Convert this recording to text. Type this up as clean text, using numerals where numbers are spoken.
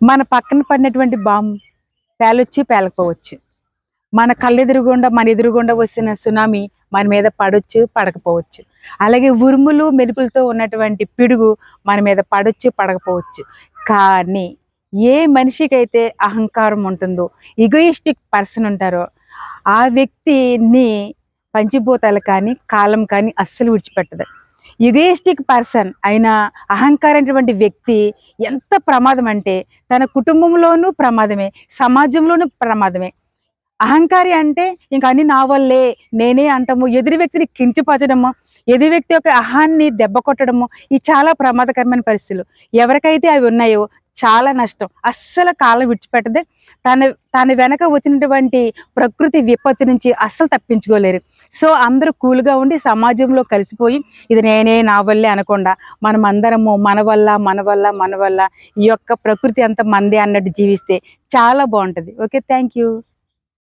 మన పక్కన పడినటువంటి బాంబు పేలొచ్చి పేలకపోవచ్చు. మన కళ్ళెదురుగుండా మన ఎదురుగుండా వచ్చిన సునామీ మన మీద పడొచ్చు పడకపోవచ్చు. అలాగే ఉరుములు మెరుపులతో ఉన్నటువంటి పిడుగు మన మీద పడొచ్చు పడకపోవచ్చు. కానీ ఏ మనిషికైతే అహంకారం ఉంటుందో, ఈగోయిస్టిక్ పర్సన్ ఉంటారో ఆ వ్యక్తిని పంచభూతాలు కానీ కాలం కానీ అస్సలు విడిచిపెట్టదు. యుగేస్టిక్ పర్సన్ అయిన అహంకారైనటువంటి వ్యక్తి ఎంత ప్రమాదం అంటే తన కుటుంబంలోనూ ప్రమాదమే, సమాజంలోనూ ప్రమాదమే. అహంకారి అంటే ఇంక అన్ని నా వల్లే, నేనే అంటము, ఎదురు వ్యక్తిని కించపరచడము, ఎదురు వ్యక్తి యొక్క అహాన్ని దెబ్బ కొట్టడము, ఈ చాలా ప్రమాదకరమైన పరిస్థితులు. ఎవరికైతే అవి ఉన్నాయో చాలా నష్టం. అస్సలు కాలం విడిచిపెట్టదే. తన తన వెనక వచ్చినటువంటి ప్రకృతి విపత్తు నుంచి అస్సలు తప్పించుకోలేరు. సో అందరూ కూల్గా ఉండి సమాజంలో కలిసిపోయి ఇది నేనే నా వల్లే అనకుండా మనం అందరము మన వల్ల మన వల్ల మన వల్ల ఈ యొక్క ప్రకృతి అంతా మందే అన్నట్టు జీవిస్తే చాలా బాగుంటుంది. Okay, thank you.